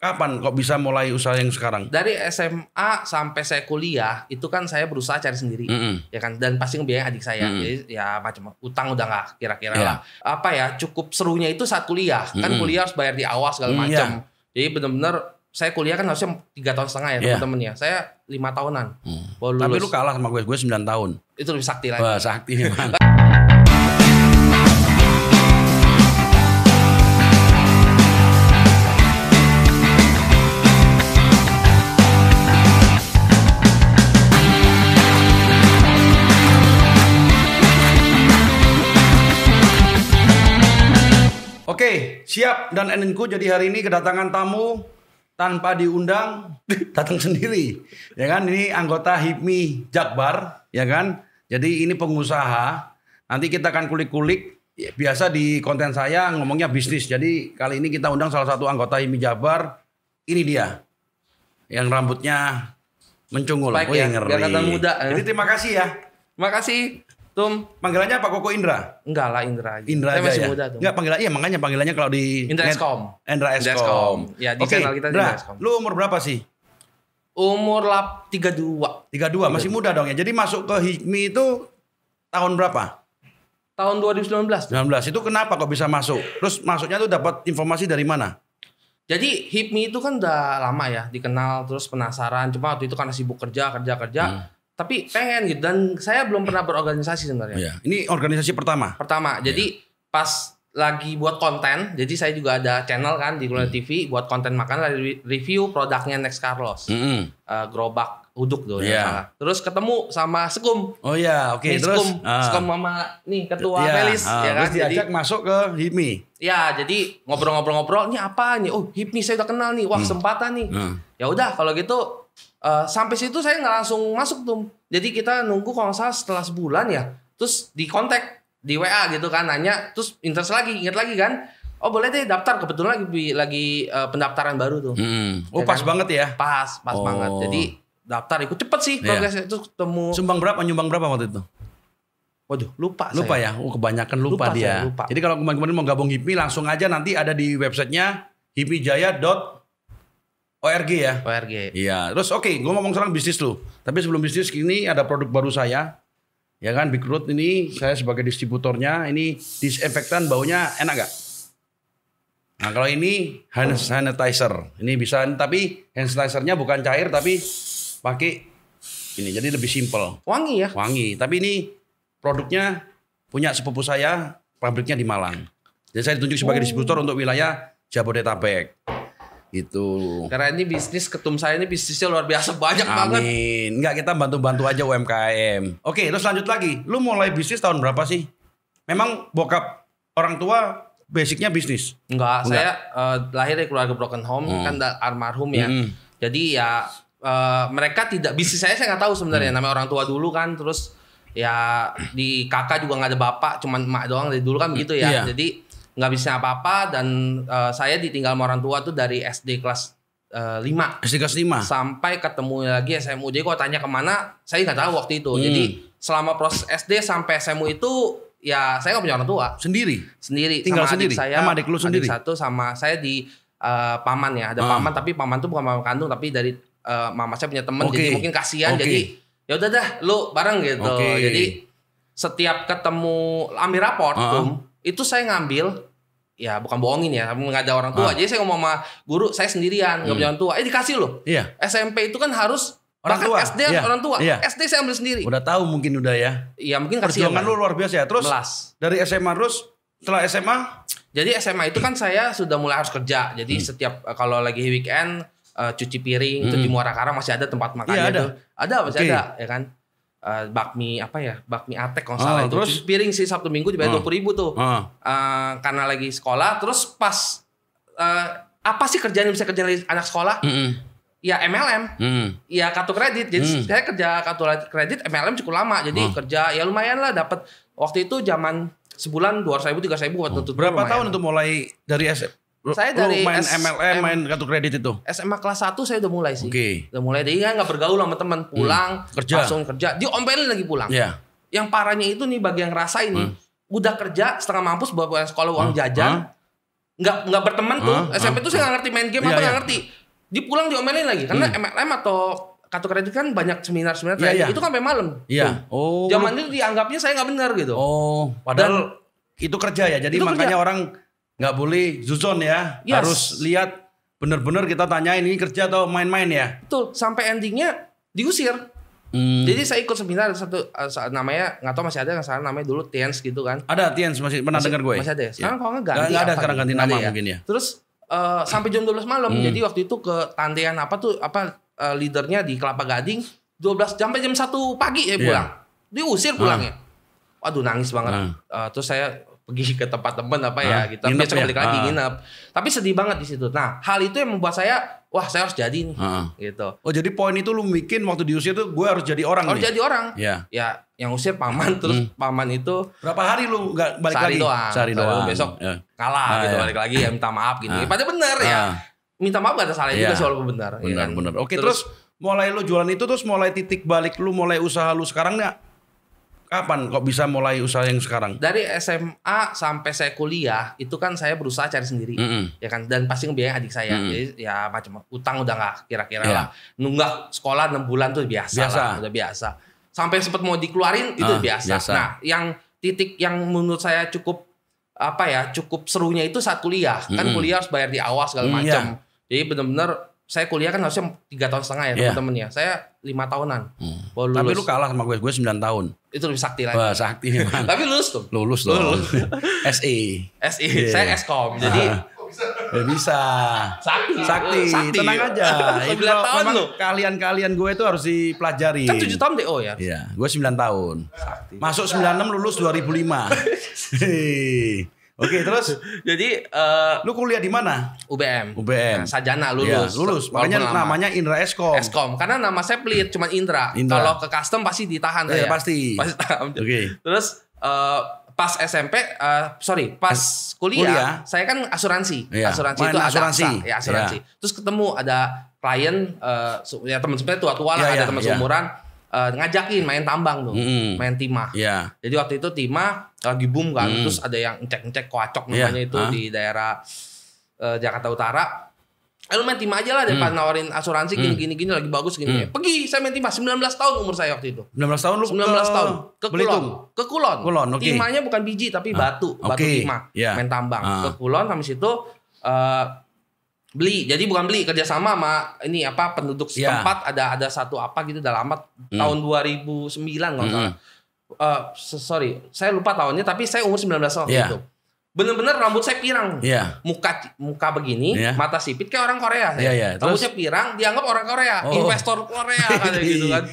kapan kok bisa mulai usaha yang sekarang? Dari SMA sampai saya kuliah itu kan saya berusaha cari sendiri, ya kan, dan pasti ngebiayain adik saya. Jadi ya macam utang udah nggak kira-kira lah. Apa ya, cukup serunya itu saat kuliah, kan kuliah harus bayar di awal segala macam. Jadi benar-benar saya kuliah kan harusnya 3,5 tahun ya teman-teman ya. Saya 5 tahunan. Tapi lu kalah sama gue 9 tahun. Itu lebih sakti lagi. Wah, sakti memang. Oke, siap dan Eninku jadi hari ini kedatangan tamu tanpa diundang, datang sendiri. Ya kan, ini anggota HIPMI Jakbar, ya kan? Jadi ini pengusaha. Nanti kita akan kulik-kulik. Biasa di konten saya ngomongnya bisnis. Jadi kali ini kita undang salah satu anggota HIPMI Jakbar. Ini dia. Yang rambutnya mencungul. Baik ya, biar kelihatan muda. Jadi terima kasih ya. Terima kasih. Tum. Panggilannya Pak Koko Indra? Enggak lah, Indra aja. Indra saya aja masih ya? muda tuh. Enggak, makanya panggilannya kalau di Indra Eskom. Indra Eskom. Ya, di Oke, channel kita Indra, Indra Eskom. lu umur berapa sih? Umur 32. 32, masih muda dong ya. Jadi masuk ke HIPMI itu tahun berapa? Tahun 2019. 19. Itu kenapa kok bisa masuk? Terus masuknya tuh dapat informasi dari mana? Jadi HIPMI itu kan udah lama ya dikenal, terus penasaran. Cuma waktu itu karena sibuk kerja. Tapi pengen gitu, dan saya belum pernah berorganisasi sebenarnya. Iya. Ini organisasi pertama. Jadi pas lagi buat konten, jadi saya juga ada channel kan di Global TV buat konten makanan, review produknya Next Carlos, gerobak uduk tuh ya salah. Terus ketemu sama Sekum. Oh iya, oke. Terus Sekum mama nih ketua Felis, ya kan. Terus diajak masuk ke HIPMI. Ya, jadi ngobrol-ngobrol, ini apa nih? Oh, HIPMI saya udah kenal nih, wah kesempatan nih. Ya udah kalau gitu. Sampai situ saya nggak langsung masuk tuh. Jadi kita nunggu kalau nggak salah setelah sebulan ya. Terus di kontak di WA gitu kan, nanya. Terus interest lagi, ingat lagi kan. Oh boleh deh daftar, kebetulan lagi pendaftaran baru tuh. Oh ya pas kan? Banget ya? Pas banget. Jadi daftar ikut cepet sih progresnya. Terus ketemu. Nyumbang berapa waktu itu? Waduh lupa saya. Ya? Kebanyakan lupa dia. Lupa. Jadi kalau kemarin mau gabung HIPMI langsung aja nanti ada di websitenya hipmijaya.org ya? ORG. Iya. Terus oke, gue ngomong sekarang bisnis lu. Tapi sebelum bisnis ini ada produk baru saya. Ya kan, Big Root ini saya sebagai distributornya. Ini disinfektan, baunya enak gak? Nah kalau ini hand sanitizer. Ini bisa, tapi hand sanitizernya bukan cair tapi pakai ini. Jadi lebih simple. Wangi ya? Wangi. Tapi ini produknya punya sepupu saya, pabriknya di Malang. Jadi saya ditunjuk sebagai distributor untuk wilayah Jabodetabek. Gitu. Karena ini bisnis ketum saya ini bisnisnya luar biasa banyak banget. Amin. Enggak, kita bantu-bantu aja UMKM. Oke, terus lanjut lagi. Lu mulai bisnis tahun berapa sih? Memang bokap orang tua basicnya bisnis? Enggak. Saya lahir dari keluarga broken home, kan almarhum ya. Jadi ya mereka tidak, bisnis saya nggak tahu sebenarnya. Namanya orang tua dulu kan, terus ya di kakak juga nggak ada bapak, cuman emak doang dari dulu kan begitu ya. Jadi nggak bisa apa-apa, dan saya ditinggal sama orang tua tuh dari SD kelas 5. SD kelas 5? Sampai ketemu lagi SMU. Jadi kok tanya kemana, saya nggak tahu waktu itu. Jadi selama proses SD sampai SMU itu, ya saya nggak punya orang tua. Sendiri? Tinggal sama sendiri? Adik saya, sama adik lu sendiri? Adik satu sama saya di paman ya. Ada paman, tapi paman tuh bukan paman kandung, tapi dari mama saya punya temen. Jadi mungkin kasihan, jadi ya udah dah lu bareng gitu. Jadi setiap ketemu ambil raport itu saya ngambil, ya bukan bohongin ya, nggak ada orang tua. Jadi saya ngomong sama guru, saya sendirian, nggak punya orang tua. Dikasih loh. Iya. SMP itu kan harus orang tua. SD orang tua. SD saya ambil sendiri. Udah tahu mungkin udah ya. Iya mungkin kasih. Perjuangan lu luar biasa ya. Terus dari SMA terus setelah SMA? Jadi SMA itu kan saya sudah mulai harus kerja. Jadi setiap kalau lagi weekend cuci piring, cuci muara karang, masih ada tempat makannya itu. Ada masih ada ya kan. Bakmi bakmi atek kalau salah itu. Terus piring sih Sabtu Minggu dibayar 20.000 tuh. Karena lagi sekolah. Terus pas apa sih kerjaan yang bisa kerja dari anak sekolah? Ya MLM. Ya kartu kredit. Jadi saya kerja kartu kredit MLM cukup lama. Jadi kerja ya lumayan lah, dapat waktu itu zaman sebulan 200.000 300.000 buat tutup. Berapa tahun untuk mulai dari Saya dari main MLM, main kartu kredit itu? SMA kelas 1 saya udah mulai sih. Udah mulai. Jadi nggak bergaul sama teman, pulang langsung kerja. Diompelin lagi pulang. Yang parahnya itu nih, bagi yang ngerasain nih, udah kerja setengah mampus buat sekolah, uang jajan, nggak berteman tuh. SMP tuh saya nggak ngerti main game apa nggak ngerti. Dipulang diomelin lagi karena MLM atau kartu kredit kan banyak seminar-seminar itu kan sampai malam. Iya. Oh. Zaman itu dianggapnya saya nggak benar gitu. Oh, padahal itu kerja ya. Jadi makanya orang nggak boleh zuzon ya. Harus lihat benar-benar kita tanyain ini kerja atau main-main ya. Betul. Sampai endingnya diusir. Jadi saya ikut seminar satu namanya nggak tahu masih ada nggak salah namanya dulu Tiens gitu kan. Ada Tiens masih pernah dengar gue. Masih ada. Sekarang kalau nggak ganti. Nggak ada sekarang ganti nama ya. mungkin ya. Terus sampai jam 12 malam. Jadi waktu itu ke tantean leadernya di Kelapa Gading 12 sampai jam 1 pagi ya pulang. Diusir pulangnya. Waduh nangis banget. Terus saya pergi ke tempat teman gitu. Besok balik lagi nginep. Tapi sedih banget di situ. Nah, hal itu yang membuat saya wah saya harus jadi nih gitu. Oh jadi poin itu lu bikin waktu diusir tuh gue harus jadi orang harus jadi orang. Ya yang usir paman terus paman itu berapa hari lu nggak balik lagi? Sehari doang. Besok kalah gitu balik lagi ya minta maaf gini. Padahal bener ya. Minta maaf gak ada salah juga soal benar. Benar. Oke terus mulai lu jualan itu terus mulai titik balik lu mulai usaha lu sekarang nggak? Kapan kok bisa mulai usaha yang sekarang? Dari SMA sampai saya kuliah itu kan saya berusaha cari sendiri, ya kan, dan pasti ngebiayain adik saya. Jadi ya macam utang udah nggak kira-kira lah. Nunggak sekolah 6 bulan tuh biasa. Lah, udah biasa. Sampai sempat mau dikeluarin itu biasa. Nah, yang titik yang menurut saya cukup serunya itu saat kuliah. Kan kuliah harus bayar di awal segala macam. Jadi benar-benar saya kuliah kan harusnya 3,5 tahun ya teman-teman ya. Saya 5 tahunan. Tapi lu kalah sama gue 9 tahun. Itu lebih sakti lagi. Wah, sakti memang. Tapi lulus tuh. Lulus dong. SE. Saya Eskom. Jadi bisa. Sakti. Tenang aja. Itu memang kalian gue itu harus dipelajari. Kan 7 tahun DO ya? Iya, gue 9 tahun. Sakti. Masuk 96 lulus 2005. Oke, terus jadi lu kuliah di mana? UBM. Nah, Sarjana lulus. Ya, lulus. Makanya namanya Indra Eskom. Eskom karena nama saya pelit cuma Indra. Kalau ke custom pasti ditahan saya. Pasti. Oke. Terus pas SMP pas kuliah saya kan asuransi. Asuransi itu asuransi. Asuransi. Terus ketemu ada klien ya teman sebenarnya tua-tua lah, ada teman seumuran ngajakin main tambang tuh, main timah. Jadi waktu itu timah lagi boom kan, terus ada yang ngecek koacok namanya itu di daerah Jakarta Utara. Lu main timah aja lah daripada nawarin asuransi gini lagi bagus gini. Pergi saya main timah 19 tahun umur saya waktu itu. 19 tahun lu 19 tahun ke Kulon. Ke Kulon. Timahnya bukan biji tapi batu timah. Main tambang. Ke Kulon sampai situ beli, jadi bukan beli, kerjasama sama ini penduduk setempat, ada satu gitu udah lama tahun 2009 kalau salah. Sorry, saya lupa tahunnya tapi saya umur 19 tahun gitu. Bener-bener rambut saya pirang, muka begini, mata sipit kayak orang Korea. Rambutnya pirang, dianggap orang Korea, investor Korea kayak gitu kan.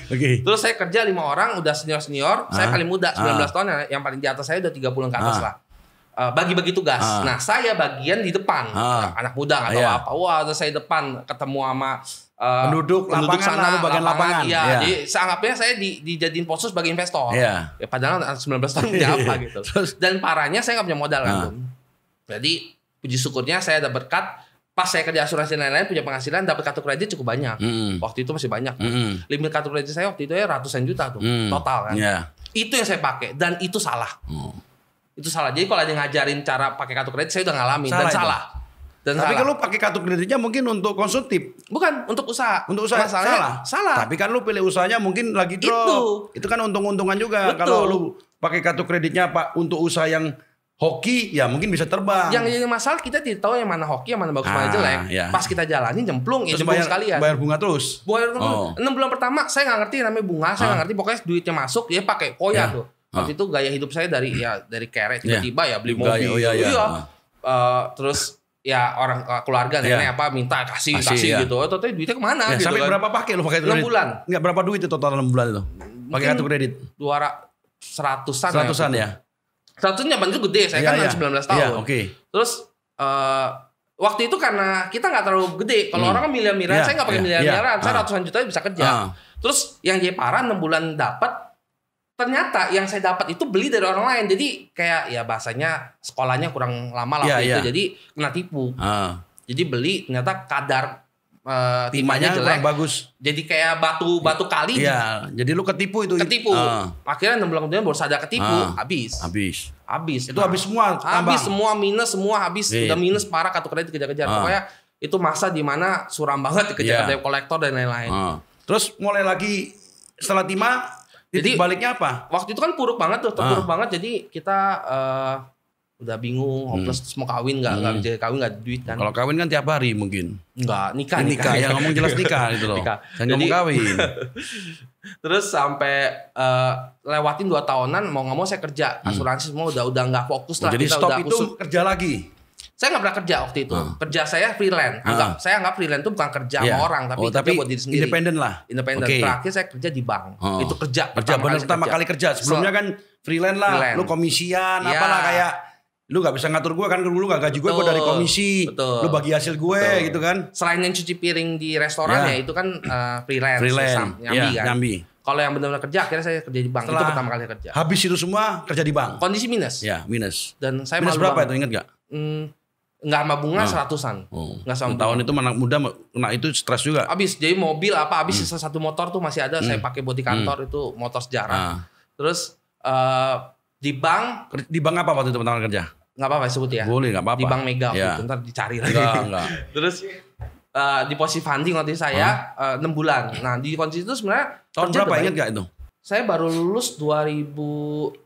Terus saya kerja 5 orang, udah senior, saya paling muda 19 tahun, yang paling di atas saya udah 30 ke atas lah. Bagi-bagi tugas. Nah, saya bagian di depan. Anak muda nggak tahu apa. Wah, terus saya depan ketemu sama penduduk lapangan sana, bagian lapangan. Jadi seanggapnya saya dijadiin pos sebagai investor. Ya padahal 19 tahun dia apa gitu. Dan parahnya saya nggak punya modal kan. Jadi puji syukurnya saya ada berkat. Pas saya kerja asuransi lain-lain punya penghasilan, dapat kartu kredit cukup banyak. Waktu itu masih banyak. Limit kartu kredit saya waktu itu ya ratusan juta tuh total kan. Itu yang saya pakai dan itu salah. Itu salah. Jadi kalau ada yang ngajarin cara pakai kartu kredit saya udah ngalamin dan salah. Tapi kalau pakai kartu kreditnya mungkin untuk konsumtif. Bukan, untuk usaha. Untuk usaha salah. Tapi kan lu pilih usahanya mungkin lagi drop. Itu kan untung-untungan juga. Kalau lu pakai kartu kreditnya untuk usaha yang hoki ya mungkin bisa terbang. Yang jadi masalah kita tidak tahu yang mana hoki, yang mana bagus, mana jelek. Pas kita jalanin jemplung sekalian. Bayar bunga terus. 6 bulan pertama saya nggak ngerti namanya bunga, saya nggak ngerti pokoknya duitnya masuk dia pakai koya tuh. Waktu itu gaya hidup saya dari kere tiba-tiba ya beli mobil. Terus ya orang keluarga nenek minta kasih gitu. Tapi duitnya kemana gitu sampai kan. Berapa pakai lu pakai itu? 6 bulan. Enggak berapa duit itu total 6 bulan itu? Pakai kartu kredit. 100-an ya. 100-nya itu gede, saya kan 19 tahun. Terus waktu itu karena kita nggak terlalu gede. Kalau orang kan miliar-miliaran, saya nggak pakai miliar-miliaran. Saya ratusan juta bisa kerja. Terus yang jadi parah 6 bulan dapat. Ternyata yang saya dapat itu beli dari orang lain. Jadi kayak ya bahasanya sekolahnya kurang lama lah gitu. Jadi kena tipu. Jadi beli ternyata kadar timnya jelek, kurang bagus. jadi kayak batu kali. Iya, jadi lu ketipu itu. Ketipu. Akhirnya 6 bulan kemudian baru sadar ketipu, habis. Itu habis semua. Habis semua, minus semua, habis. Iya. Udah minus parah, kartu kredit dikejar-kejar. Pokoknya itu masa dimana suram banget dikejar debt collector dan lain-lain. Terus mulai lagi setelah timah, jadi baliknya apa? Waktu itu kan puruk banget tuh, terpuruk banget. Jadi kita udah bingung, hopeless, terus mau kawin nggak bisa kawin, nggak ada duit kan. Kalau kawin kan tiap hari mungkin. Nggak, nikah ya, ngomong jelas nikah gitu loh. Jangan ngomong kawin. Terus sampai lewatin 2 tahunan, mau nggak mau saya kerja asuransi semua udah nggak fokus lah. Jadi kita stop udah itu kerja lagi. Saya nggak pernah kerja waktu itu. Kerja saya freelance. Saya anggap freelance itu bukan kerja sama orang, tapi kerja buat diri sendiri. Independen lah. Independen. Terakhir saya kerja di bank. Itu kerja pertama kali kerja. Sebelumnya kan freelance lah. Lu komisian apalah kayak. Lu gak bisa ngatur gue kan, lu gak gaji gue dari komisi. Lu bagi hasil gue gitu kan. Selain yang cuci piring di restoran ya itu kan freelance. Nyambi kan. Kalau yang benar-benar kerja, akhirnya saya kerja di bank. Itu pertama kali kerja. Habis itu semua kerja di bank. Kondisi minus. Ya, minus. Dan saya minus berapa itu, ingat gak? Enggak sama bunga 100-an. Enggak sama tahun itu anak muda, nah itu stres juga. Habis, jadi mobil habis satu motor tuh masih ada. Saya pakai buat di kantor itu motor sejarah. Terus di bank apa waktu itu pertama kali kerja? Nggak apa-apa sebut ya. Boleh, nggak apa-apa. Di Bank Mega waktu itu, ntar dicari lagi. Enggak. Terus di posisi funding waktu saya 6 bulan. Nah di kondisi itu sebenarnya tahun berapa ingat gak itu? Saya baru lulus 2000.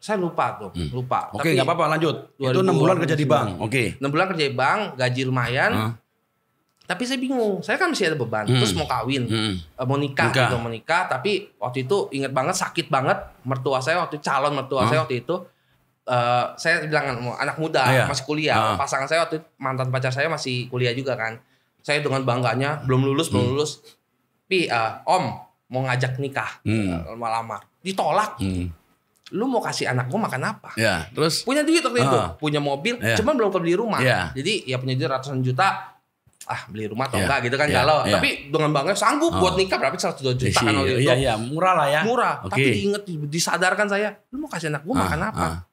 Saya lupa tuh, lupa. Oke, nggak apa-apa, lanjut. Itu 6 bulan kerja di bank. Oke. 6 bulan kerja di bank, gaji lumayan. Tapi saya bingung, saya kan masih ada beban. Terus mau kawin, mau nikah. Tapi waktu itu ingat banget, sakit banget. Mertua saya waktu calon mertua saya waktu itu. Saya bilang anak muda masih kuliah. Pasangan saya waktu itu, mantan pacar saya masih kuliah juga kan. Saya dengan bangganya belum lulus. Tapi om mau ngajak nikah, lamar. Ditolak. Lu mau kasih anak gue makan apa? Ya, terus punya duit waktu itu, punya mobil, cuman belum kebeli rumah. Jadi ya punya duit ratusan juta. Beli rumah atau enggak gitu kan kalau tapi dengan bangga sanggup buat nikah berapa 102 juta kan waktu itu. Iya, murah lah ya. Murah, tapi disadarkan saya, lu mau kasih anak gue makan apa?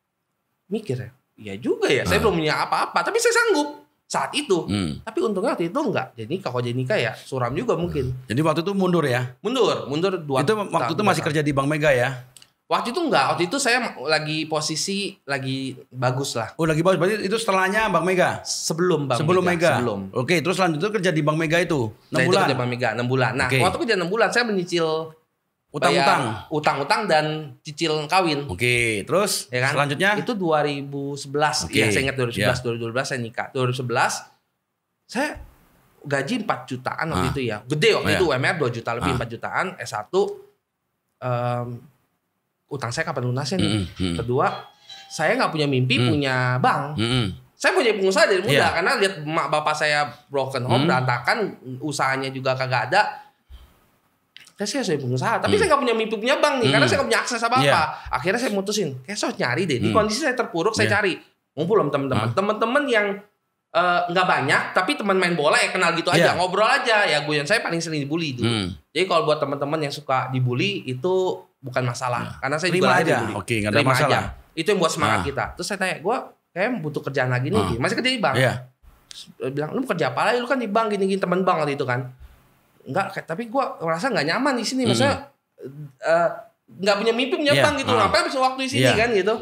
Mikir ya, iya juga ya. Saya belum punya apa-apa, tapi saya sanggup saat itu. Tapi untungnya waktu itu enggak. Jadi kalau jadi nikah ya suram juga mungkin. Jadi waktu itu mundur ya? Mundur 2 itu waktu itu masih kerja di Bank Mega ya? Waktu itu enggak. Waktu itu saya lagi posisi lagi bagus lah. Oh lagi bagus. Berarti itu setelahnya Bank Mega? Sebelum Mega. Oke, terus lanjut kerja di Bank Mega itu 6 bulan? Itu kerja Bank Mega 6 bulan. Nah waktu kerja 6 bulan saya menyicil utang-utang dan cicil kawin. Oke, terus ya kan? Selanjutnya itu 2011. Iya, saya ingat 2012 saya nikah. 2011 saya gaji 4 jutaan waktu itu ya. Gede waktu itu UMR 2 juta lebih 4 jutaan. S1 utang saya kapan lunasnya nih? Kedua, saya nggak punya mimpi punya bank. Saya punya pengusaha dari muda karena lihat bapak saya broken home, berantakan, usahanya juga kagak ada. Saya pengusaha, tapi saya nggak punya mimpi punya bank nih, karena saya nggak punya akses apa-apa. Akhirnya saya mutusin, kayak saya nyari deh. Di kondisi saya terpuruk, saya cari ngumpul sama teman-teman, teman-teman yang nggak banyak, tapi teman main bola ya kenal gitu aja, ngobrol aja. Ya gue saya paling sering dibully dulu. Jadi kalau buat teman-teman yang suka dibully itu bukan masalah, karena saya juga aja. Dibully. Oke, nggak ada masalah. Itu yang buat semangat kita. Terus saya tanya, gue kayak butuh kerjaan lagi nih, masih kerja di bank. Bilang, lu kerja apa lagi? Lu kan di bank gini-gini, teman bank waktu itu kan. Enggak, tapi gue merasa nggak nyaman di sini. Maksudnya nggak punya mimpi punya bank gitu. Ngapain bisa waktu di sini kan gitu.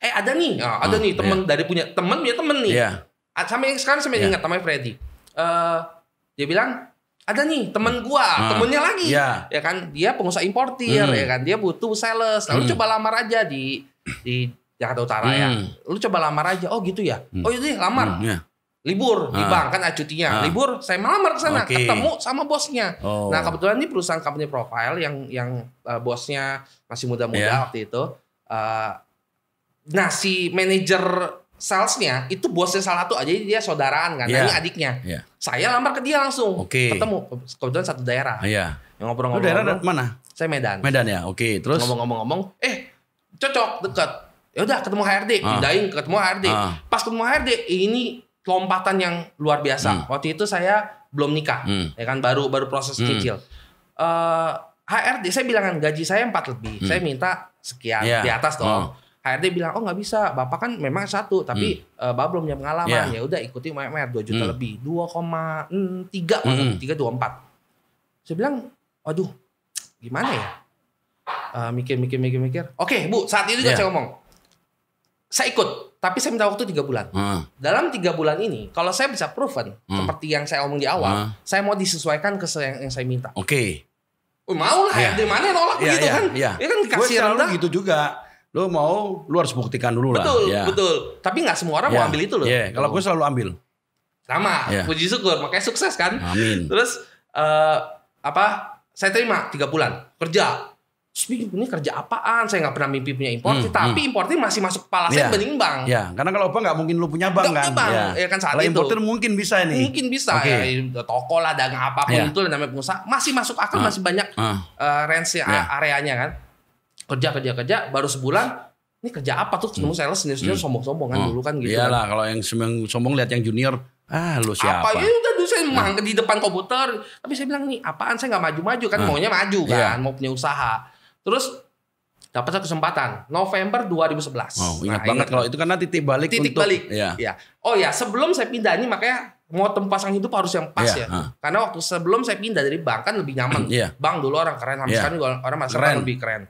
Ada nih teman dari punya teman nih. Sampai sekarang saya ingat namanya Freddy. Dia bilang ada nih teman gua, temennya lagi. Ya kan, dia pengusaha importir ya kan. Dia butuh sales. Lalu coba lamar aja di Jakarta Utara ya. Lu coba lamar aja. Oh gitu ya. Oh iya lamar. Libur di bank kan cutinya. Libur saya melamar ke sana, ketemu sama bosnya. Nah, kebetulan ini perusahaan company profile yang bosnya masih muda-muda waktu itu. Nah, si manajer salesnya itu bosnya salah satu aja, dia saudaraan kan. Nah, ini adiknya. Saya lamar ke dia langsung. Ketemu kebetulan satu daerah. Yang ngobrol-ngobrol. Daerah mana? Saya Medan. Medan ya. Oke, terus ngomong-ngomong, cocok, dekat. Ya udah ketemu HRD, pindahin ketemu HRD. Pas ketemu HRD, ini lompatan yang luar biasa. Waktu itu saya belum nikah, ya kan baru proses cicil. HRD saya bilang kan gaji saya 4 lebih, saya minta sekian di atas dong. HRD bilang, oh nggak bisa, bapak kan memang satu, tapi bapak belum punya pengalaman. Ya udah ikuti UMR 2 juta lebih, 2,3, 3,24. Saya bilang, aduh, gimana ya? Mikir. Oke, Bu, saat itu juga saya ngomong, saya ikut, tapi saya minta waktu 3 bulan. Dalam 3 bulan ini, kalau saya bisa proven, seperti yang saya omong di awal, saya mau disesuaikan ke yang saya minta. Oke. Mau lah, HRD mana yang nolak begitu kan? Ya kan dikasih rendah. Gitu juga. Lo mau, lu harus buktikan dulu lah. Betul. Tapi nggak semua orang mau ambil itu loh. Kalau gue selalu ambil. Sama, puji syukur, makanya sukses kan. Amin. Terus saya terima 3 bulan kerja. Terus ini kerja apaan? Saya nggak pernah mimpi punya importer, tapi importer masih masuk kepala saya bening bank. Ya, karena kalau bank nggak mungkin lu punya bank kan. Ya kan saat kalau itu. Importer mungkin bisa nih. Mungkin bisa. Ya, toko lah, dagang apapun itu namanya pengusaha masih masuk akal, masih banyak range areanya kan. Kerja baru sebulan, ini kerja apa tuh? Ketemu sales sendiri sombong-sombong kan dulu kan gitu. Iyalah, kalau yang sombong lihat yang junior, lu siapa? Apa? Ya udah dulu saya di depan komputer, tapi saya bilang nih, apaan saya nggak maju-maju kan, maunya maju kan, mau punya usaha. Terus dapat kesempatan November 2011. Ingat banget kalau itu karena titik balik. Ya. Oh ya, sebelum saya pindah ini makanya mau tempat pasang hidup harus yang pas ya. Karena waktu sebelum saya pindah dari bank kan lebih nyaman. Bank dulu orang keren, sekarang orang masih lebih keren.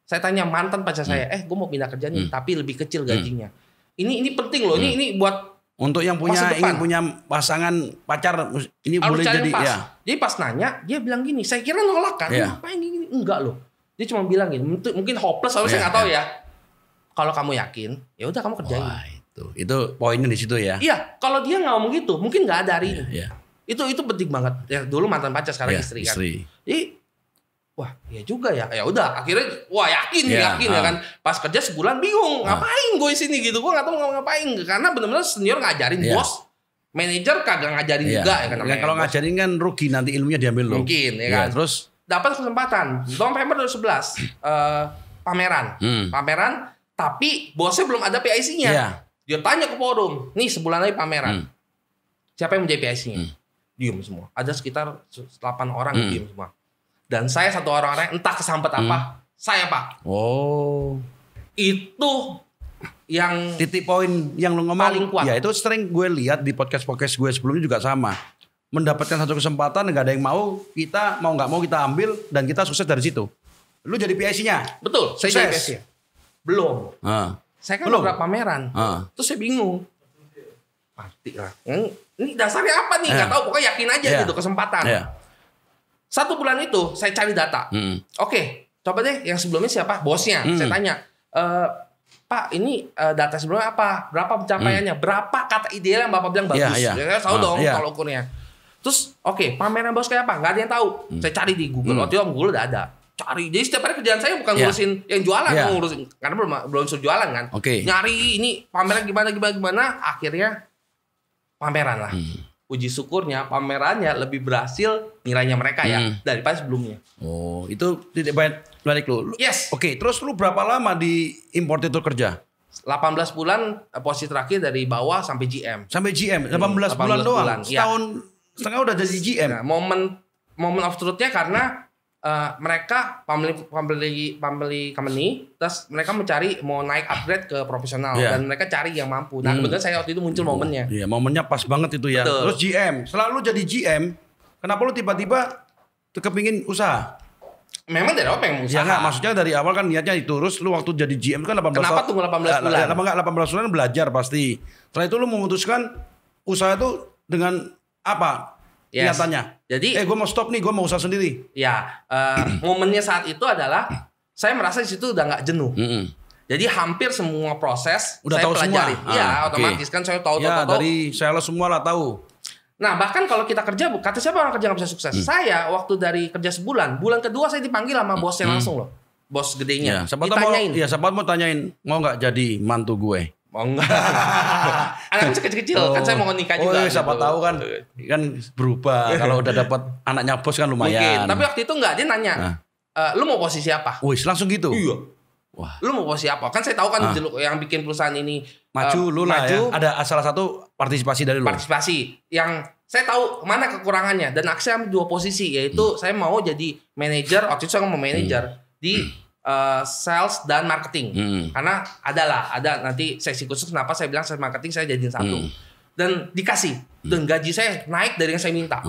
Saya tanya mantan pacar saya, gue mau pindah kerja nih, tapi lebih kecil gajinya. Ini penting loh, ini buat untuk yang ingin punya pasangan pacar, ini harus boleh jadi pas. Jadi pas nanya, dia bilang gini, saya kira nolak kan, ngapain gini? Enggak loh. Dia cuma bilang gini, mungkin hopeless, saya nggak tahu ya. Kalau kamu yakin, ya udah kamu kerjain. Wah, itu poinnya di situ ya. Iya, kalau dia nggak ngomong gitu, mungkin nggak ada hari ini. Itu penting banget. Ya dulu mantan pacar, sekarang istri kan. Jadi wah, ya juga ya. Ya udah, akhirnya yakin ya kan. Pas kerja sebulan bingung, ngapain gue sini gitu. Gue nggak tahu ngapain karena benar-benar senior ngajarin bos. Manajer kagak ngajarin juga ya kan. Kalau ngajarin kan rugi, nanti ilmunya diambil loh. Mungkin ya kan. Terus dapat kesempatan November 2011 pameran, tapi bosnya belum ada PIC-nya. Dia tanya ke forum, nih sebulan lagi pameran. Siapa yang menjadi PIC-nya? Diem semua. Ada sekitar 8 orang yang diem semua. Dan saya satu orang entah kesambet apa, saya Pak. Itu yang titik poin yang lu ngomong paling kuat. Ya itu sering gue lihat di podcast gue sebelumnya juga sama. Mendapatkan satu kesempatan, nggak ada yang mau, kita mau nggak mau kita ambil dan kita sukses dari situ. Lu jadi PIC-nya. Betul, saya jadi PIC-nya. Belum. Saya kan beberapa pameran. Terus saya bingung. Mati lah. Ini dasarnya apa nih? Nggak tahu, pokoknya yakin aja gitu kesempatan. 1 bulan itu saya cari data. Oke, coba deh yang sebelumnya siapa? Bosnya. Saya tanya, Pak ini data sebelumnya apa? Berapa pencapaiannya? Berapa kata ideal yang Bapak bilang bagus? Saya tahu dong kalau ukurnya. Terus pameran bos kayak apa? Nggak ada yang tahu. Saya cari di Google. Waktu itu Google udah ada. Cari. Jadi setiap hari kerjaan saya bukan ngurusin yang jualan, ngurusin karena belum suruh jualan kan. Nyari ini pameran gimana. Akhirnya pameran lah. Puji syukurnya pamerannya lebih berhasil nilainya mereka ya daripada sebelumnya. Itu titik balik lu. Yes. Terus lu berapa lama di importer itu kerja? 18 bulan posisi terakhir dari bawah sampai GM. Sampai GM 18 bulan doang. Setahun setengah udah jadi GM. Nah, momen of truth-nya karena mereka family company, terus mereka mencari mau naik upgrade ke profesional dan mereka cari yang mampu. Nah, kebetulan saya waktu itu muncul momennya. Iya, momennya pas banget itu ya. Betul. Terus GM, selalu jadi GM, kenapa lu tiba-tiba kepingin usaha? Memang dari awal pengen usaha. Ya enggak, maksudnya dari awal kan niatnya itu. Terus lu waktu jadi GM kan 18 Kenapa tunggu 18 bulan? Kenapa enggak 18 bulan belajar pasti. Setelah itu lu memutuskan usaha itu dengan apa? Nyatanya. Jadi gue mau stop nih, gue mau usaha sendiri. Ya, momennya saat itu adalah saya merasa di situ udah nggak jenuh. Jadi hampir semua proses udah saya tahu pelajari. Semua. Otomatis kan saya tahu. Dari sales semua lah tahu. Nah, bahkan kalau kita kerja, kata siapa orang kerja nggak bisa sukses? Saya waktu dari kerja sebulan, bulan kedua saya dipanggil sama bosnya langsung loh. Bos gedenya. Ditanyain. Siapa mau tanyain, mau nggak jadi mantu gue? Oh enggak. Anak kecil-kecil kan saya mau nikah juga. Siapa tahu kan berubah. Kalau udah dapat anaknya bos kan lumayan. Mungkin. Tapi waktu itu enggak, dia nanya. Lu mau posisi apa? Wih, langsung gitu. Iya. Wah. Lu mau posisi apa? Kan saya tahu kan yang bikin perusahaan ini maju lu lah ya. Ada salah satu partisipasi dari lu. Partisipasi yang saya tahu mana kekurangannya dan saya ambil 2 posisi, yaitu saya mau jadi manajer, waktu itu saya mau manajer di sales dan marketing. Karena ada nanti seksi khusus kenapa saya bilang sales marketing saya jadiin satu. Dan dikasih. Dan gaji saya naik dari yang saya minta.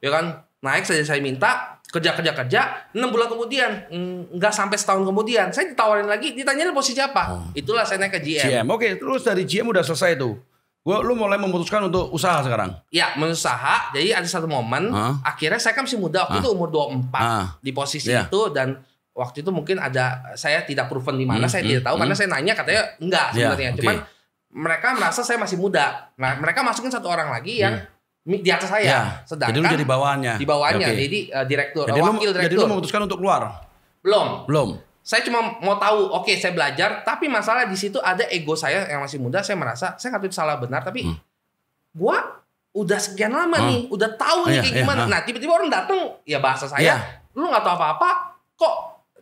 Ya kan? Naik saya minta, kerja 6 bulan kemudian, nggak sampai setahun kemudian, saya ditawarin lagi, ditanyain posisi apa. Itulah saya naik ke GM. Oke, terus dari GM udah selesai tuh. Lu mulai memutuskan untuk usaha sekarang? Ya, usaha. Jadi ada satu momen, akhirnya saya kan masih muda, waktu itu umur 24 di posisi itu, dan waktu itu mungkin ada saya tidak proven di mana, saya tidak tahu karena saya nanya katanya enggak sebenarnya. Cuman mereka merasa saya masih muda. Nah, mereka masukin satu orang lagi yang di atas saya. Sedangkan jadi lu jadi bawahannya. Di bawahnya. Jadi direktur, wakil direktur. Jadi lu memutuskan untuk keluar? Belum. Saya cuma mau tahu, oke, saya belajar, tapi masalah di situ ada ego saya yang masih muda, saya merasa saya nggak tahu salah benar, tapi gua udah sekian lama nih, udah tahu nih kayak gimana. Nah, tiba-tiba orang datang, ya bahasa saya, lu nggak tahu apa-apa, kok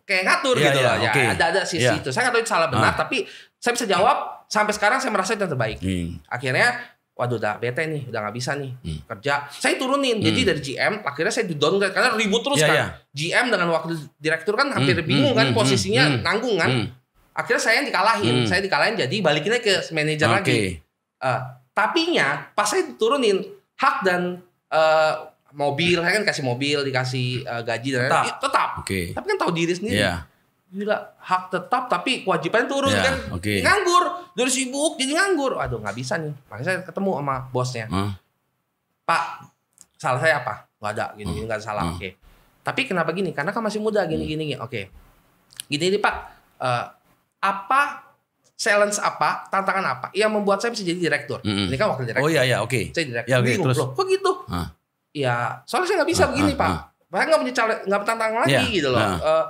kayak ngatur gitu loh. Ya, ada sisi itu. Saya nggak tahu itu salah benar, tapi saya bisa jawab. Sampai sekarang saya merasa itu yang terbaik. Akhirnya, waduh, udah bete nih, udah nggak bisa nih kerja. Saya turunin. Jadi dari GM, akhirnya saya di downgrade karena ribut terus kan. GM dengan wakil direktur kan hampir bingung kan posisinya, nanggung kan. Akhirnya saya yang dikalahin. Saya dikalahin jadi balikinnya ke manajer lagi. Tapinya pas saya turunin hak dan mobil, saya kan kasih mobil, dikasih gaji dan tetap. Tapi kan tahu diri sendiri. Gila, hak tetap tapi kewajibannya turun kan. Nganggur, dari sibuk jadi nganggur. Aduh, nggak bisa nih. Makanya saya ketemu sama bosnya. Pak, salah saya apa? Nggak ada, gini nggak ada salah. Tapi kenapa gini? Karena kan masih muda gini. Gini nih Pak, apa challenge apa, tantangan apa yang membuat saya bisa jadi direktur? Ini kan wakil direktur. Saya direktur. Bingung loh. Kok gitu? Ya, soalnya saya nggak bisa begini Pak. Saya nggak tantangan lagi gitu loh.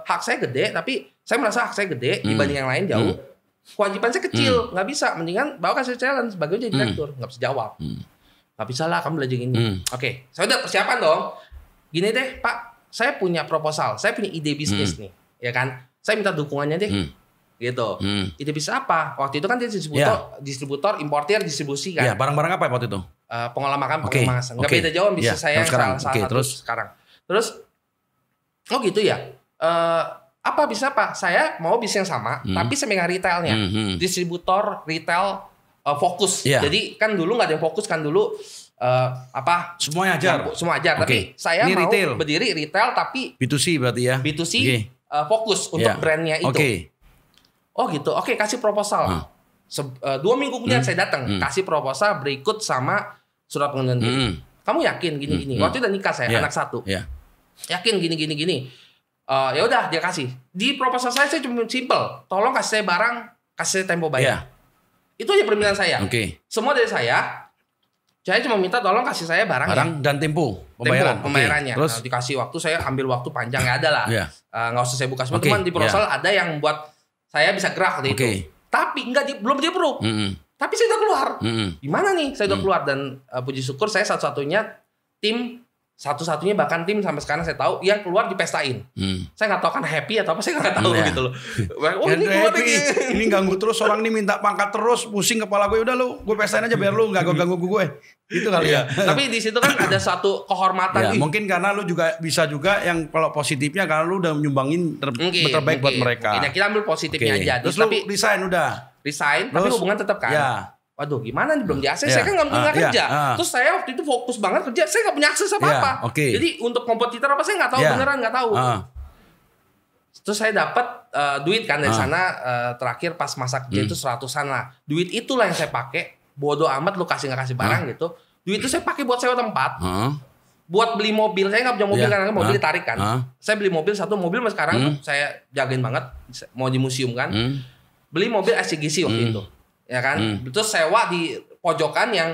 Hak saya gede, tapi saya merasa hak saya gede dibanding yang lain jauh. Kewajiban saya kecil, nggak bisa. Mendingan bawa kasih challenge sebagai jadi direktur, nggak bisa jawab. Nggak bisa lah, kamu belajar gini. Oke, saya udah persiapan dong. Gini deh, Pak, saya punya proposal, saya punya ide bisnis nih, ya kan? Saya minta dukungannya deh, gitu. Ide bisnis apa? Waktu itu kan dia distributor, importir, distribusi kan. Barang-barang apa waktu itu? Pengolahan makan, pengemasan. Nggak beda jauh bisnis saya yang salah satu sekarang. Terus, oh gitu ya. Apa bisa Pak? Saya mau bisnis yang sama, tapi saya megang retailnya. Distributor, retail, fokus. Jadi kan dulu nggak ada yang fokus kan dulu. Semuanya ajar. Semua ajar. Tapi saya ini mau retail. Berdiri retail tapi B2C berarti ya. B2C fokus untuk brandnya itu. Oh gitu. Oke, kasih proposal. 2 minggu kemudian saya datang, kasih proposal berikut sama surat pengunduran diri. Kamu yakin gini-gini? Waktu itu udah nikah saya, anak 1. Yakin gini. Ya udah dia kasih. Di proposal saya cuma simple. Tolong kasih saya barang, kasih saya tempo bayar. Itu aja permintaan saya. Semua dari saya. Saya cuma minta tolong kasih saya barang dan tempo pembayarannya. Terus dikasih waktu, saya ambil waktu panjang ya ada lah. Nggak usah saya buka semua. Teman di proposal ada yang buat saya bisa gerak waktu itu. Tapi belum di-approve. Tapi saya udah keluar. Gimana nih? Saya udah keluar dan puji syukur saya satu-satunya bahkan tim sampai sekarang saya tahu yang keluar dipestain. Saya nggak tahu kan happy atau apa, saya nggak tahu gitu loh. Ini keluar ini ganggu terus, orang ini minta pangkat terus, pusing kepala gue. Udah lu, gue pestain aja biar lu nggak ganggu gue. Itu kali ya. Tapi di situ kan ada satu kehormatan. Mungkin karena lu juga bisa juga yang kalau positifnya karena lu udah nyumbangin terbaik buat mereka. Kita ambil positifnya aja. Terus lu resign tapi hubungan tetap kan. Waduh, gimana nih belum di akses? Saya kan nggak kerja. Terus saya waktu itu fokus banget kerja. Saya nggak punya akses apa-apa. Jadi untuk kompetitor apa saya nggak tahu, beneran nggak tahu. Terus saya dapat duit kan dari sana, terakhir pas masa kerja itu 100-an lah. Duit itulah yang saya pakai. Bodoh amat lu kasih nggak kasih barang gitu. Duit itu saya pakai buat sewa tempat. Buat beli mobil. Saya nggak punya mobil karena mobil ditarik kan. Saya beli mobil, satu mobil sekarang saya jagain banget. Mau di museum kan. Beli mobil SCGC waktu itu. Ya kan, terus sewa di pojokan yang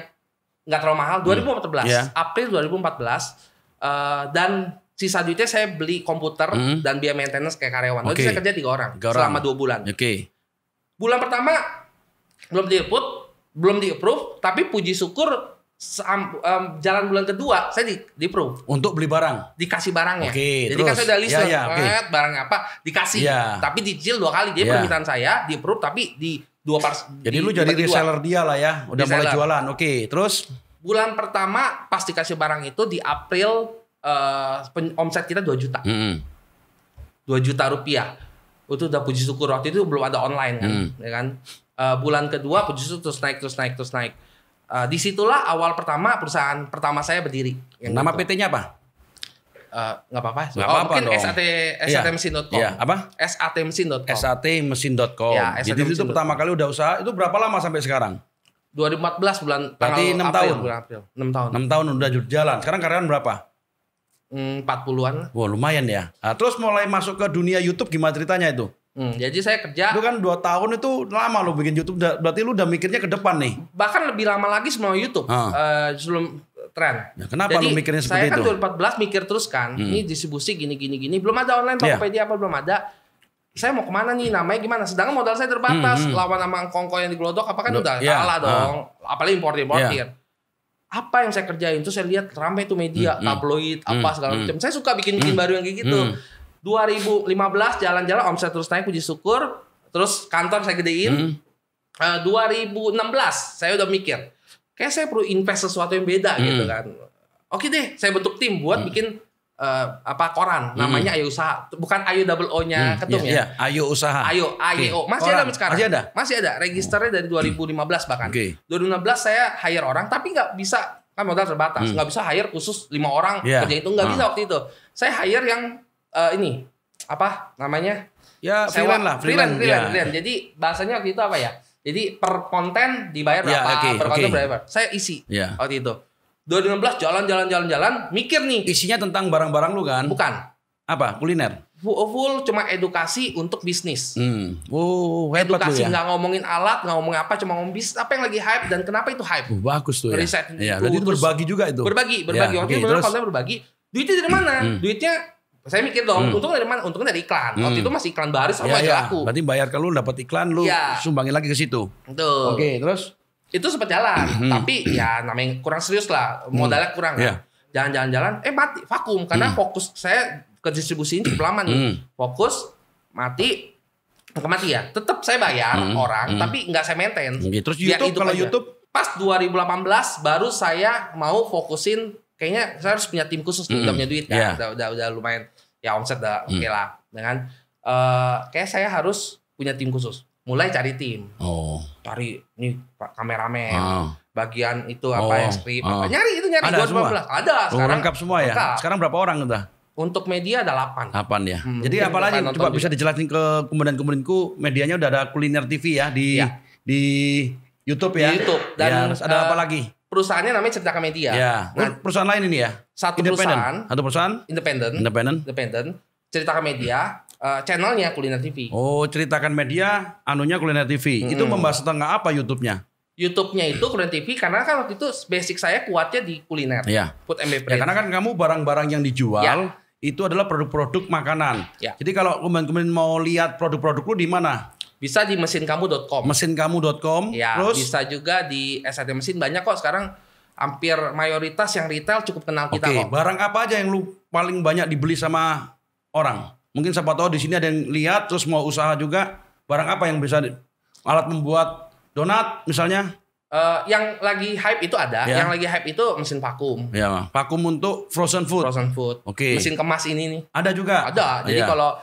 nggak terlalu mahal 2014, April 2014, dan sisa duitnya saya beli komputer dan biaya maintenance kayak karyawan. Waktu saya kerja 3 orang selama 2 bulan. Bulan pertama belum di-approve, tapi puji syukur jalan bulan kedua saya di-approve. Untuk beli barang? Dikasih barangnya. Jadi kan saya udah list barangnya apa, dikasih. Tapi dicicil 2 kali. Jadi permintaan saya di-approve tapi jadi lu jadi reseller dia lah ya, udah mulai jualan. Terus bulan pertama pas dikasih barang itu di April omset kita 2 juta. 2 juta rupiah. Itu udah puji syukur, waktu itu belum ada online kan, ya kan. Bulan kedua puji syukur terus naik. Disitulah awal pertama perusahaan pertama saya berdiri. Nama PT-nya apa? Nggak apa-apa. Mungkin dong. satmesin.com. Iya, apa? satmesin.com. satmesin.com. Ya, Jadi itu pertama kali udah usaha. Itu berapa lama sampai sekarang? 2014 bulan Berarti 6 tahun. Bulan April. 6 tahun. 6 tahun udah jalan. Sekarang karyawan berapa? 40-an. Wah, lumayan ya. Nah, terus mulai masuk ke dunia YouTube gimana ceritanya itu? Jadi saya kerja. Itu kan 2 tahun itu lama lo bikin YouTube. Berarti lu udah mikirnya ke depan nih. Bahkan lebih lama lagi semua YouTube. Sebelum tren. Ya, kenapa lu mikirnya seperti itu? Saya kan 2014 mikir terus kan. Ini distribusi gini. Belum ada online, Tokopedia apa belum ada. Saya mau kemana nih, namanya gimana? Sedangkan modal saya terbatas. Lawan sama kongko yang digelodok apa kan udah kalah dong. Apalagi importir. Apa yang saya kerjain? Terus saya lihat ramai tuh media, tabloid, apa segala macam. Saya suka bikin baru yang kayak gitu. 2015 jalan-jalan omset terus naik, puji syukur. Terus kantor saya gedein. 2016 saya udah mikir, kayak saya perlu invest sesuatu yang beda gitu kan. Oke deh, saya bentuk tim buat bikin koran, namanya Ayo Usaha, bukan Ayo double O-nya Ketum ya. Ayo Usaha. Ayo AYO. Masih ada sekarang. Masih ada. Registernya dari 2015 bahkan. 2016 saya hire orang tapi nggak bisa, kan modal terbatas. Nggak bisa hire khusus 5 orang kerja itu, nggak bisa waktu itu. Saya hire yang ini apa namanya? Ya, freelance. Jadi bahasanya waktu itu apa ya? Jadi per konten dibayar berapa, per konten berapa. Saya isi waktu itu. 2016 jalan, mikir nih. Isinya tentang barang-barang lu kan? Bukan. Apa? Kuliner? Full cuma edukasi untuk bisnis. Edukasi, nggak ngomongin alat, nggak ngomongin apa, cuma ngomong bisnis apa yang lagi hype dan kenapa itu hype. Bagus tuh ya. Riset Berarti itu berbagi juga itu. Berbagi. Waktu itu konten berbagi. Duitnya dari mana? Duitnya saya mikir dong, untungnya dari mana? Untungnya dari iklan. Waktu itu masih iklan baris sama laku. Berarti bayar kalau lu dapat iklan, lu sumbangin lagi ke situ. Betul. Oke, terus? Itu sempat jalan, tapi ya namanya kurang serius lah, modalnya kurang kan. Jalan-jalan, mati, vakum. Karena fokus saya ke distribusi ini cukup lama nih. Fokus, mati, ya. Tetap saya bayar orang, tapi nggak saya maintain. Terus YouTube, kalau YouTube? Pas 2018 baru saya mau fokusin, kayaknya saya harus punya tim khusus nih, udah punya duit kan. Udah lumayan, ya omset udah oke lah. Dengan kayak saya harus punya tim khusus. Mulai cari tim, cari nih kameramen, bagian itu yang skrip, nyari ada 2015 semua? Ada sekarang lengkap semua ya. Lengkap. Sekarang berapa orang udah? Untuk media ada 8 ya. Jadi apalagi coba bisa dijelasin ke kemudian-kemudianku, medianya udah ada Kuliner TV ya di YouTube ya. Di YouTube dan ada apa lagi? Perusahaannya namanya Ceritakan Media. Perusahaan lain ini ya. Satu perusahaan independen. Ceritakan Media. Channelnya Kuliner TV. Ceritakan Media, anunya Kuliner TV. Itu membahas tentang apa YouTube-nya? YouTube-nya itu Kuliner TV karena kan waktu itu basic saya kuatnya di kuliner. Food and beverage. Karena kan kamu barang-barang yang dijual itu adalah produk-produk makanan. Jadi kalau kemudian mau lihat produk-produk lu di mana? Bisa di mesinkamu.com. Mesinkamu.com. Terus bisa juga di SAT Mesin, banyak kok sekarang. Hampir mayoritas yang retail cukup kenal kita kok. Barang apa aja yang lu paling banyak dibeli sama orang? Mungkin siapa tahu di sini ada yang lihat terus mau usaha juga. Barang apa yang bisa alat membuat donat misalnya? Yang lagi hype itu ada. Yang lagi hype itu mesin vakum. Vakum untuk frozen food. Mesin kemas ini nih. Ada juga. Ada. Jadi kalau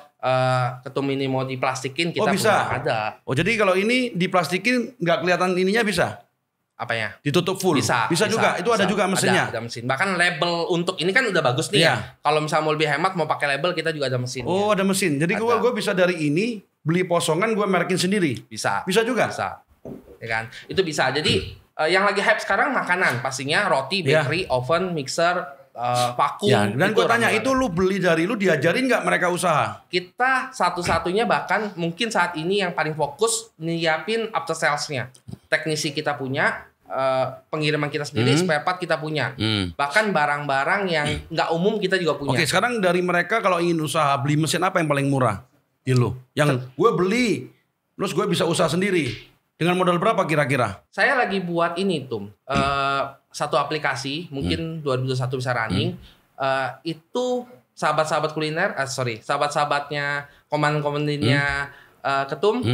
ketum ini mau diplastikin kita bisa. Ada. Jadi kalau ini diplastikin nggak kelihatan ininya bisa? Apanya? Ditutup full. Bisa juga. Itu ada juga mesinnya. Ada mesin. Bahkan label untuk ini kan udah bagus nih ya. Kalau misalnya mau lebih hemat mau pakai label, kita juga ada mesin. Ada mesin. Jadi gue bisa dari ini beli posongan, gue merekin sendiri. Bisa juga. Bisa. Ya kan? Itu bisa. Jadi yang lagi hype sekarang makanan, pastinya roti, bakery, oven, mixer, vakum. Dan gue tanya, itu lu beli dari lu diajarin nggak mereka usaha? Kita satu-satunya bahkan mungkin saat ini yang paling fokus nyiapin after sales-nya. Teknisi kita punya, pengiriman kita sendiri, spare part kita punya. Bahkan barang-barang yang nggak umum kita juga punya. Oke, sekarang dari mereka kalau ingin usaha, beli mesin apa yang paling murah? Yang gue beli, terus gue bisa usaha sendiri. Dengan modal berapa kira-kira? Saya lagi buat ini tuh, satu aplikasi, mungkin 2021 bisa running. Itu sahabat-sahabat kuliner, sahabat-sahabatnya komandan-komandannya Ketum.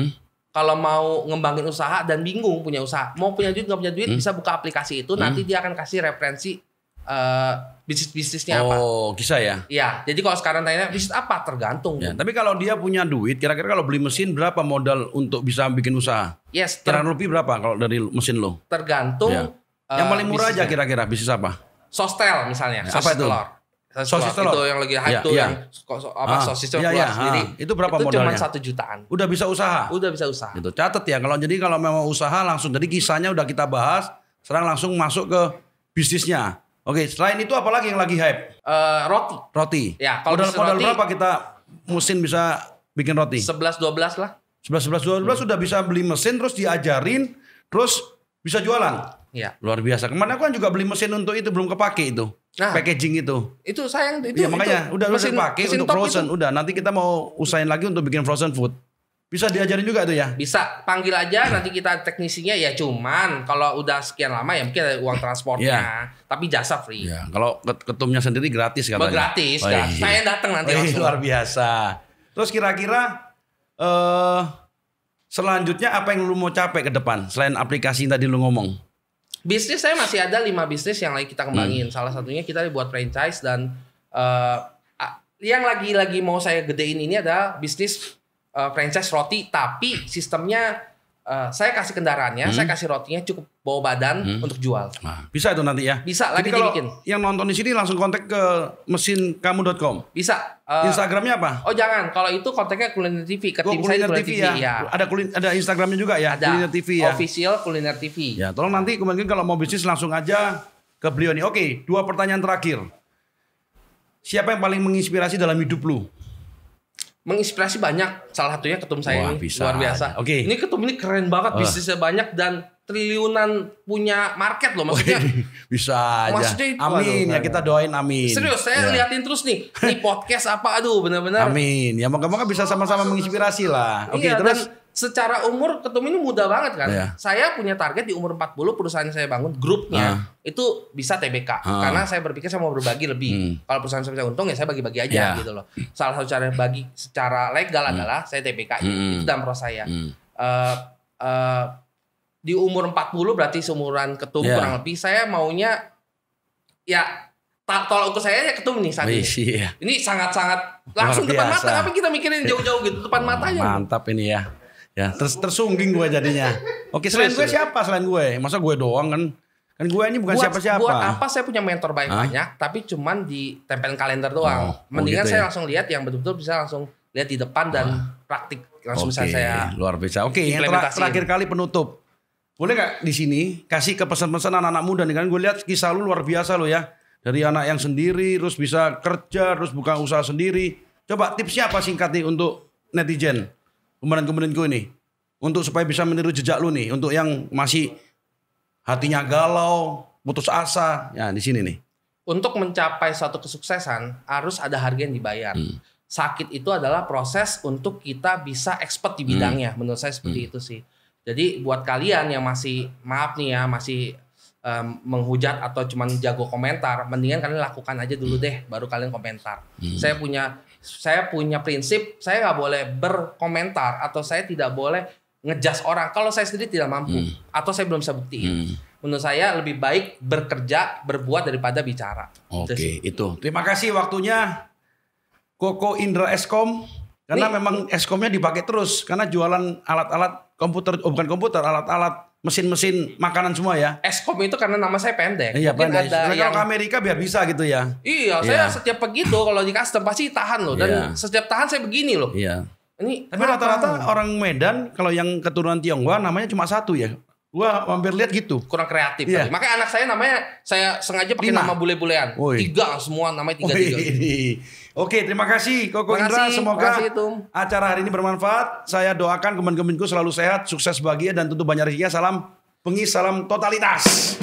Kalau mau ngembangin usaha dan bingung punya usaha, mau punya duit nggak punya duit, bisa buka aplikasi itu. Nanti dia akan kasih referensi bisnisnya apa. Oh, bisa ya? Iya, jadi kalau sekarang tanya bisnis apa tergantung. Ya, tapi kalau dia punya duit, kira-kira kalau beli mesin berapa modal untuk bisa bikin usaha? Yes, Kira lebih berapa kalau dari mesin lo? tergantung. Ya. Yang paling murah aja kira-kira bisnis apa? Sostel misalnya, Ya, sosis apa itu? telur. Sosis telur. Itu yang lagi hype tuh yang sosis telur keluar sendiri. Itu berapa itu modalnya? Itu cuma 1 jutaan. Udah bisa usaha? Udah bisa usaha. Gitu. Catat ya, kalau memang usaha langsung. Jadi kisahnya udah kita bahas, sekarang langsung masuk ke bisnisnya. Oke, selain itu apalagi yang lagi hype? Roti. Ya, kalau modal roti, berapa kita mesin bisa bikin roti? 11-12 lah. 11-12 sudah bisa beli mesin, terus diajarin, terus bisa jualan. Iya. Luar biasa. Kemarin aku kan juga beli mesin untuk itu, belum kepake itu. Nah, packaging itu. Itu sayang itu. Iya makanya udah pakai untuk frozen. Itu. Udah nanti kita mau usahain lagi untuk bikin frozen food. Bisa diajarin juga tuh ya? Bisa, panggil aja nanti kita teknisinya ya, cuman kalau udah sekian lama ya mungkin ada uang transportnya, tapi jasa free. Ya, kalau ketumnya sendiri gratis katanya. Gratis, iya. Saya datang nanti langsung. Luar biasa. Terus kira-kira selanjutnya apa yang lu mau capai ke depan selain aplikasi yang tadi lu ngomong? Bisnis saya masih ada 5 bisnis yang lagi kita kembangin. Salah satunya kita buat franchise dan yang lagi mau saya gedein ini adalah bisnis franchise roti, tapi sistemnya saya kasih kendaraannya, saya kasih rotinya cukup bawa badan untuk jual. Nah, bisa itu nanti ya? Bisa, lagi dibikin. Yang nonton di sini langsung kontak ke mesinkamu.com. Bisa. Instagramnya apa? Oh jangan, kalau itu kontaknya Kuliner TV, ke tim saya Kuliner TV ya. Ada Instagramnya juga ya? Ada. Kuliner TV ya? Official Kuliner TV. Ya, tolong nanti mungkin kalau mau bisnis langsung aja ke beliau nih. Oke, 2 pertanyaan terakhir. Siapa yang paling menginspirasi dalam hidup lu? Menginspirasi banyak, salah satunya ketum saya. Wah, ini luar biasa. Oke. Ini ketum ini keren banget, bisnisnya banyak dan triliunan punya market loh, maksudnya. Bisa aja. Maksudnya, amin ya, kita doain amin. Serius, saya liatin terus nih podcast apa, aduh benar-benar. Amin. Ya moga-moga bisa sama-sama menginspirasi lah. Oke, terus dan secara umur ketum ini muda banget kan. Saya punya target di umur 40 perusahaan saya bangun grupnya itu bisa TBK. Karena saya berpikir saya mau berbagi lebih. Kalau perusahaan saya bisa untung ya saya bagi-bagi aja gitu loh. Salah satu cara bagi secara legal adalah saya TBK. Itu dalam proses saya. Di umur 40 berarti seumuran ketum kurang lebih, saya maunya ya tolak ukur saya ya ketum nih saat ini. Ini sangat-sangat langsung depan mata, tapi kita mikirin jauh-jauh gitu depan matanya. Mantap ini ya. Ya, tersungging gue jadinya. Oke, selain gue siapa selain gue? Masa gue doang kan? Kan gue ini bukan siapa-siapa. Buat apa saya punya mentor banyak, tapi cuman ditempelin kalender doang. Mendingan gitu saya langsung lihat yang betul-betul bisa langsung lihat di depan dan praktik langsung bisa saya. Luar biasa. Oke, yang terakhir kali penutup. Boleh gak di sini kasih ke pesan-pesan anak-anak muda nih kan? Gue lihat kisah lu luar biasa lo ya. Dari anak yang sendiri, terus bisa kerja, terus buka usaha sendiri. Coba tipsnya apa singkat nih untuk netizen? Kemudian-kemudianku ini. Untuk supaya bisa meniru jejak lu nih. Untuk yang masih hatinya galau, putus asa. Ya di sini nih. Untuk mencapai suatu kesuksesan, harus ada harga yang dibayar. Sakit itu adalah proses untuk kita bisa expert di bidangnya. Menurut saya seperti itu sih. Jadi buat kalian yang masih, maaf nih ya, masih menghujat atau cuman jago komentar, mendingan kalian lakukan aja dulu deh, baru kalian komentar. Saya punya prinsip, saya nggak boleh berkomentar atau saya tidak boleh ngejas orang kalau saya sendiri tidak mampu atau saya belum bisa buktiin. Menurut saya lebih baik bekerja, berbuat daripada bicara. Oke, itu. Terima kasih waktunya Koko Indra Eskom. Karena memang Eskomnya dipakai terus karena jualan alat-alat komputer, bukan komputer, alat-alat mesin-mesin makanan semua ya. Eskom itu karena nama saya pendek. Iya, pendek. Ada yang ke Amerika biar bisa gitu ya. Iya, saya setiap pergi tuh kalau di custom pasti tahan loh, dan setiap tahan saya begini loh. Iya. Ini tapi rata-rata orang Medan kalau yang keturunan Tionghoa namanya cuma satu ya. Gua hampir lihat gitu. Kurang kreatif kali. Makanya anak saya namanya saya sengaja pakai nama bule-bulean. 3 semua namanya 3. Oke, terima kasih Koko Indra. Semoga acara hari ini bermanfaat. Saya doakan kemen-kemenku selalu sehat, sukses, bahagia dan tentu banyak rezeki. Salam pengis, salam totalitas.